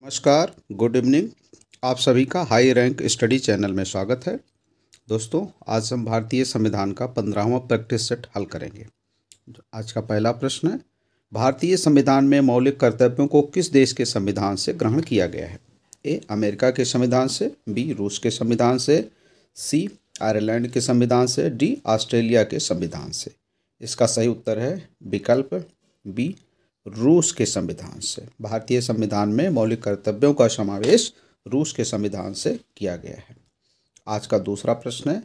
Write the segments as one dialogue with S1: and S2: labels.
S1: नमस्कार, good evening. आप सभी का हाई रैंक स्टडी चैनल में स्वागत है। दोस्तों, आज हम भारतीय संविधान का 15वां प्रैक्टिस सेट हल करेंगे। आज का पहला प्रश्न है, भारतीय संविधान में मौलिक कर्तव्यों को किस देश के संविधान से ग्रहण किया गया है? ए, अमेरिका के संविधान से, बी, रूस के संविधान से, सी, आयरलैंड के संविधान से, डी, ऑस्ट्रेलिया के संविधान से। इसका सही उत्तर है विकल्प बी, रूस के संविधान से। भारतीय संविधान में मौलिक कर्तव्यों का समावेश रूस के संविधान से किया गया है। आज का दूसरा प्रश्न है,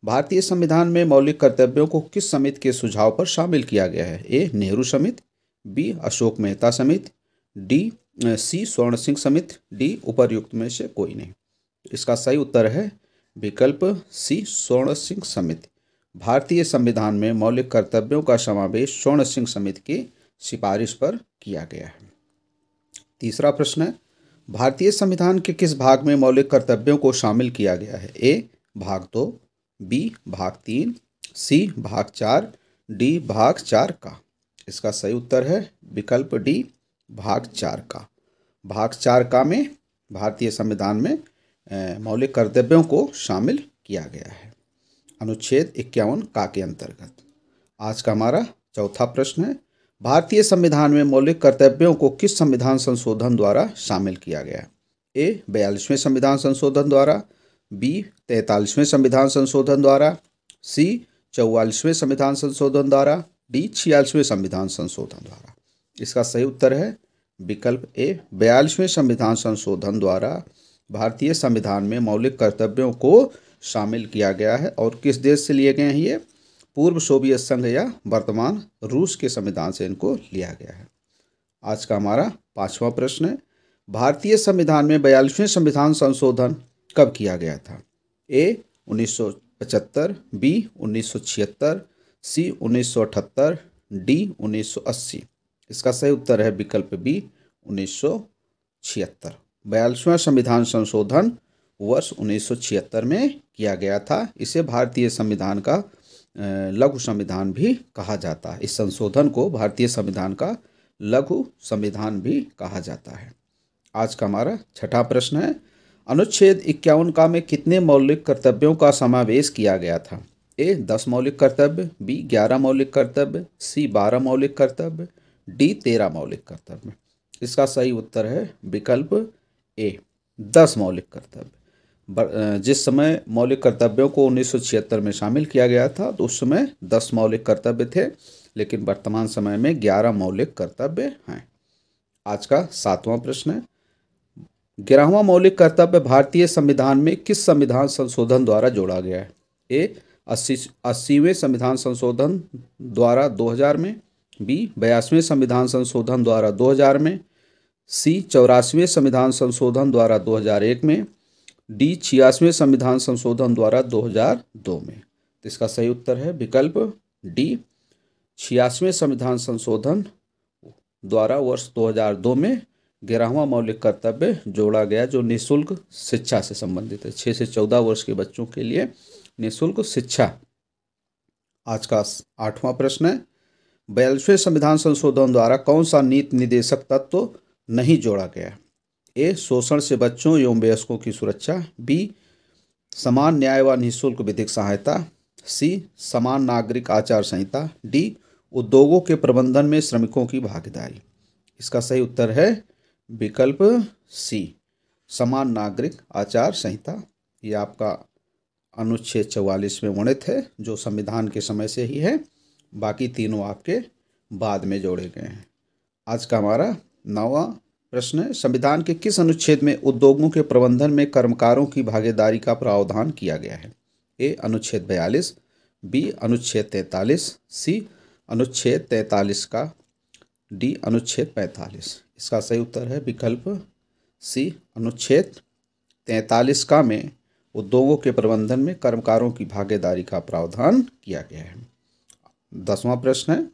S1: भारतीय संविधान में मौलिक कर्तव्यों को किस समिति के सुझाव पर शामिल किया गया है? ए, नेहरू समिति, बी, अशोक मेहता समिति, सी, स्वर्ण सिंह समिति, डी, उपर्युक्त में से कोई नहीं। इसका सही उत्तर है विकल्प सी, स्वर्ण सिंह समिति। भारतीय संविधान में मौलिक कर्तव्यों का समावेश स्वर्ण सिंह समिति की सिफारिश पर किया गया है। तीसरा प्रश्न है, भारतीय संविधान के किस भाग में मौलिक कर्तव्यों को शामिल किया गया है? ए, भाग 2, बी, भाग 3, सी, भाग 4, डी, भाग 4 का। इसका सही उत्तर है विकल्प डी, भाग 4 का। भाग 4 का में भारतीय संविधान में मौलिक कर्तव्यों को शामिल किया गया है अनुच्छेद 51 का के अंतर्गत। आज का हमारा चौथा प्रश्न है, भारतीय संविधान में मौलिक कर्तव्यों को किस संविधान संशोधन द्वारा शामिल किया गया? ए, 42वें संविधान संशोधन द्वारा, बी, 43वें संविधान संशोधन द्वारा, सी, 44वें संविधान संशोधन द्वारा, डी, 46वें संविधान संशोधन द्वारा। इसका सही उत्तर है विकल्प ए, 42वें संविधान संशोधन द्वारा भारतीय संविधान में मौलिक कर्तव्यों को शामिल किया गया है। और किस देश से लिए गए हैं? ये पूर्व सोवियत संघ या वर्तमान रूस के संविधान से इनको लिया गया है। आज का हमारा पांचवा प्रश्न है, भारतीय संविधान में 42वें संविधान संशोधन कब किया गया था? ए, 1975, बी, 1976, सी, 1978, डी, 1980। इसका सही उत्तर है विकल्प बी, 1976। 42वां संविधान संशोधन वर्ष 1976 में किया गया था। इसे भारतीय संविधान का लघु संविधान भी कहा जाता है। इस संशोधन को भारतीय संविधान का लघु संविधान भी कहा जाता है। आज का हमारा छठा प्रश्न है, अनुच्छेद 51 का में कितने मौलिक कर्तव्यों का समावेश किया गया था? ए, 10 मौलिक कर्तव्य, बी, 11 मौलिक कर्तव्य, सी, 12 मौलिक कर्तव्य, डी, 13 मौलिक कर्तव्य। इसका सही उत्तर है विकल्प ए, 10 मौलिक कर्तव्य। जिस समय मौलिक कर्तव्यों को 1976 में शामिल किया गया था तो उस समय 10 मौलिक कर्तव्य थे, लेकिन वर्तमान समय में 11 मौलिक कर्तव्य हैं। आज का सातवां प्रश्न है, 11वां मौलिक कर्तव्य भारतीय संविधान में किस संविधान संशोधन द्वारा जोड़ा गया है? ए, 80वें संविधान संशोधन द्वारा 2000 में, बी, 82वें संविधान संशोधन द्वारा 2000 में, सी, 84वें संविधान संशोधन द्वारा 2001 में, डी, 86वें संविधान संशोधन द्वारा 2002 में। तो इसका सही उत्तर है विकल्प डी, 86वें संविधान संशोधन द्वारा वर्ष 2002 में 11वां मौलिक कर्तव्य जोड़ा गया, जो निःशुल्क शिक्षा से संबंधित है। 6 से 14 वर्ष के बच्चों के लिए निःशुल्क शिक्षा। आज का 8वां प्रश्न है, 42वें संविधान संशोधन द्वारा कौन सा नीति निदेशक तत्व नहीं जोड़ा गया? ए, शोषण से बच्चों एवं वयस्कों की सुरक्षा, बी, समान न्याय व निःशुल्क विधिक सहायता, सी, समान नागरिक आचार संहिता, डी, उद्योगों के प्रबंधन में श्रमिकों की भागीदारी। इसका सही उत्तर है विकल्प सी, समान नागरिक आचार संहिता। ये आपका अनुच्छेद 44 में वर्णित है, जो संविधान के समय से ही है। बाकी तीनों आपके बाद में जोड़े गए हैं। आज का हमारा 9वां प्रश्न है, संविधान के किस अनुच्छेद में उद्योगों के प्रबंधन में कर्मकारों की भागीदारी का प्रावधान किया गया है? ए, अनुच्छेद 42, बी, अनुच्छेद 43, सी, अनुच्छेद 43 का, डी, अनुच्छेद 45। इसका सही उत्तर है विकल्प सी, अनुच्छेद 43 का में उद्योगों के प्रबंधन में कर्मकारों की भागीदारी का प्रावधान किया गया है। 10वां प्रश्न है,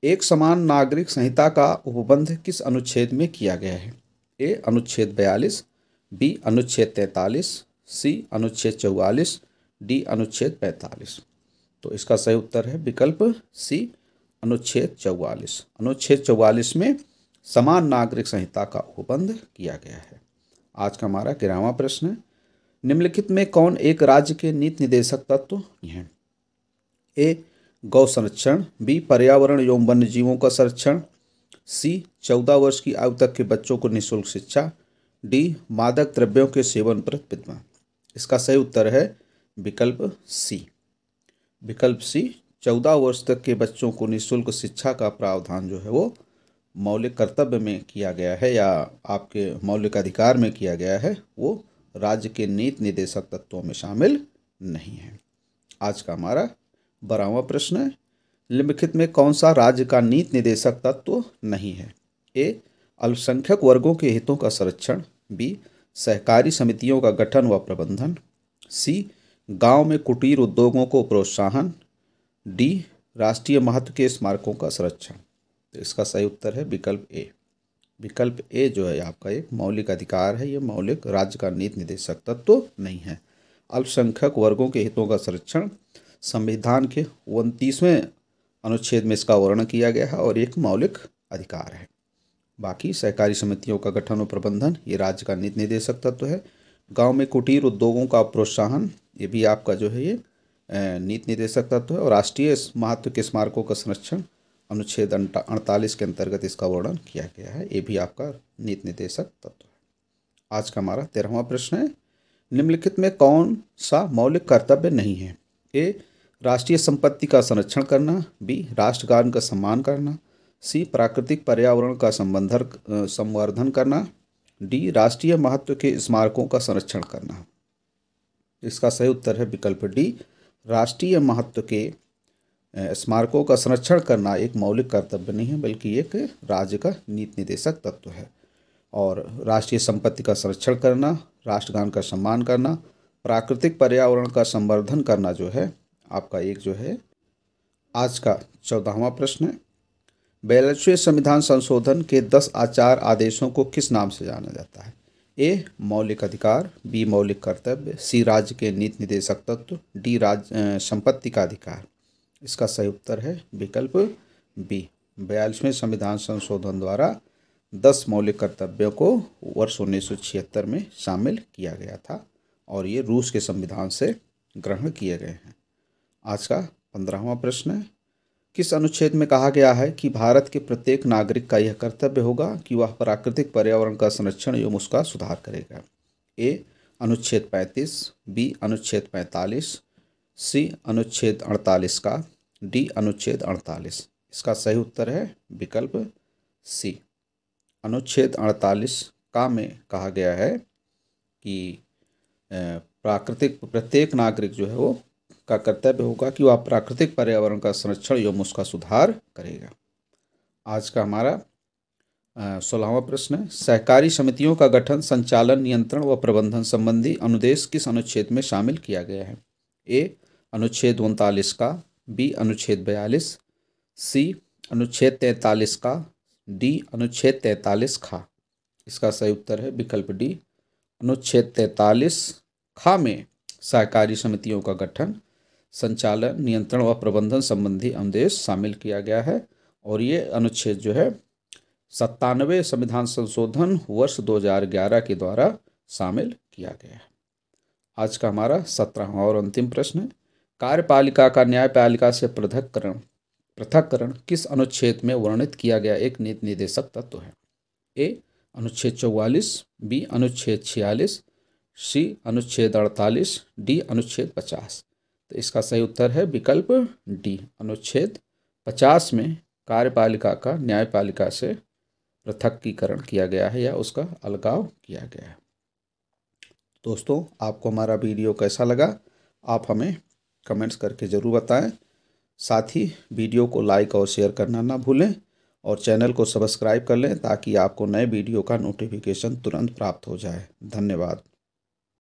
S1: एक समान नागरिक संहिता का उपबंध किस अनुच्छेद में किया गया है? ए, अनुच्छेद 42, बी, अनुच्छेद 43, सी, अनुच्छेद 44, डी, अनुच्छेद 45। तो इसका सही उत्तर है विकल्प सी, अनुच्छेद 44। अनुच्छेद 44 में समान नागरिक संहिता का उपबंध किया गया है। आज का हमारा 11वां प्रश्न है, निम्नलिखित में कौन एक राज्य के नीति निर्देशक तत्व हैं? ए गौ संरक्षण, बी पर्यावरण एवं वन्य जीवों का संरक्षण, सी 14 वर्ष की आयु तक के बच्चों को निःशुल्क शिक्षा, डी मादक द्रव्यों के सेवन पर प्रतिबंध। इसका सही उत्तर है विकल्प सी। विकल्प सी 14 वर्ष तक के बच्चों को निःशुल्क शिक्षा का प्रावधान जो है वो मौलिक कर्तव्य में किया गया है या आपके मौलिक अधिकार में किया गया है, वो राज्य के नीति निर्देशक तत्वों में शामिल नहीं है। आज का हमारा 12वां प्रश्न है, निम्नलिखित में कौन सा राज्य का नीति निर्देशक तत्व नहीं है? ए अल्पसंख्यक वर्गों के हितों का संरक्षण, बी सहकारी समितियों का गठन व प्रबंधन, सी गांव में कुटीर उद्योगों को प्रोत्साहन, डी राष्ट्रीय महत्व के स्मारकों का संरक्षण। तो इसका सही उत्तर है विकल्प ए। विकल्प ए जो है आपका एक मौलिक अधिकार है, ये मौलिक राज्य का नीति निर्देशक तत्व नहीं है। अल्पसंख्यक वर्गों के हितों का संरक्षण संविधान के 29वें अनुच्छेद में इसका वर्णन किया गया है और एक मौलिक अधिकार है। बाकी सहकारी समितियों का गठन और प्रबंधन ये राज्य का नीति निर्देशक तत्व है। गांव में कुटीर उद्योगों का प्रोत्साहन ये भी आपका जो है ये नीति निर्देशक तत्व है। और राष्ट्रीय महत्व के स्मारकों का संरक्षण अनुच्छेद 48 के अंतर्गत इसका वर्णन किया गया है, ये भी आपका नीति निर्देशक तत्व है। आज का हमारा 13वां प्रश्न है, निम्नलिखित में कौन सा मौलिक कर्तव्य नहीं है? ए राष्ट्रीय संपत्ति का संरक्षण करना, बी राष्ट्रगान का सम्मान करना, सी प्राकृतिक पर्यावरण का संवर्धन करना, डी राष्ट्रीय महत्व के स्मारकों का संरक्षण करना। इसका सही उत्तर है विकल्प डी। राष्ट्रीय महत्व के स्मारकों का संरक्षण करना एक मौलिक कर्तव्य नहीं है बल्कि एक राज्य का नीति निर्देशक तत्व है। और राष्ट्रीय संपत्ति का संरक्षण करना, राष्ट्रगान का सम्मान करना, प्राकृतिक पर्यावरण का संवर्धन करना जो है आपका एक जो है आज का 14वां प्रश्न है, 42वें संविधान संशोधन के 10 आचार आदेशों को किस नाम से जाना जाता है? ए मौलिक अधिकार, बी मौलिक कर्तव्य, सी राज्य के नीति निर्देशक तत्व, डी राज्य संपत्ति का अधिकार। इसका सही उत्तर है विकल्प बी। 42वें संविधान संशोधन द्वारा 10 मौलिक कर्तव्यों को वर्ष 1976 में शामिल किया गया था और ये रूस के संविधान से ग्रहण किए गए हैं। आज का 15वां प्रश्न है, किस अनुच्छेद में कहा गया है कि भारत के प्रत्येक नागरिक का यह कर्तव्य होगा कि वह प्राकृतिक पर्यावरण का संरक्षण एवं उसका सुधार करेगा? ए अनुच्छेद 35, बी अनुच्छेद 45, सी अनुच्छेद 48 का, डी अनुच्छेद 48। इसका सही उत्तर है विकल्प सी। अनुच्छेद 48 का में कहा गया है कि प्रत्येक नागरिक जो है वो का कर्तव्य होगा कि वह प्राकृतिक पर्यावरण का संरक्षण एवं उसका सुधार करेगा। आज का हमारा 16वां प्रश्न है, सहकारी समितियों का गठन, संचालन, नियंत्रण व प्रबंधन संबंधी अनुदेश किस अनुच्छेद में शामिल किया गया है? ए अनुच्छेद 39 का, बी अनुच्छेद 42, सी अनुच्छेद 43 का, डी अनुच्छेद 43 खा। इसका सही उत्तर है विकल्प डी। अनुच्छेद 43 खा में सहकारी समितियों का गठन, संचालन, नियंत्रण व प्रबंधन संबंधी अनुदेश शामिल किया गया है और ये अनुच्छेद जो है 97वें संविधान संशोधन वर्ष 2011 के द्वारा शामिल किया गया है। आज का हमारा 17वां और अंतिम प्रश्न है, कार्यपालिका का न्यायपालिका से पृथक्करण किस अनुच्छेद में वर्णित किया गया एक नीति निर्देशक तत्व है? ए अनुच्छेद 44, बी अनुच्छेद 46, सी अनुच्छेद 48, डी अनुच्छेद 50। तो इसका सही उत्तर है विकल्प डी। अनुच्छेद 50 में कार्यपालिका का न्यायपालिका से पृथक्कीकरण किया गया है या उसका अलगाव किया गया है। दोस्तों, आपको हमारा वीडियो कैसा लगा आप हमें कमेंट्स करके ज़रूर बताएं। साथ ही वीडियो को लाइक और शेयर करना ना भूलें और चैनल को सब्सक्राइब कर लें ताकि आपको नए वीडियो का नोटिफिकेशन तुरंत प्राप्त हो जाए। धन्यवाद।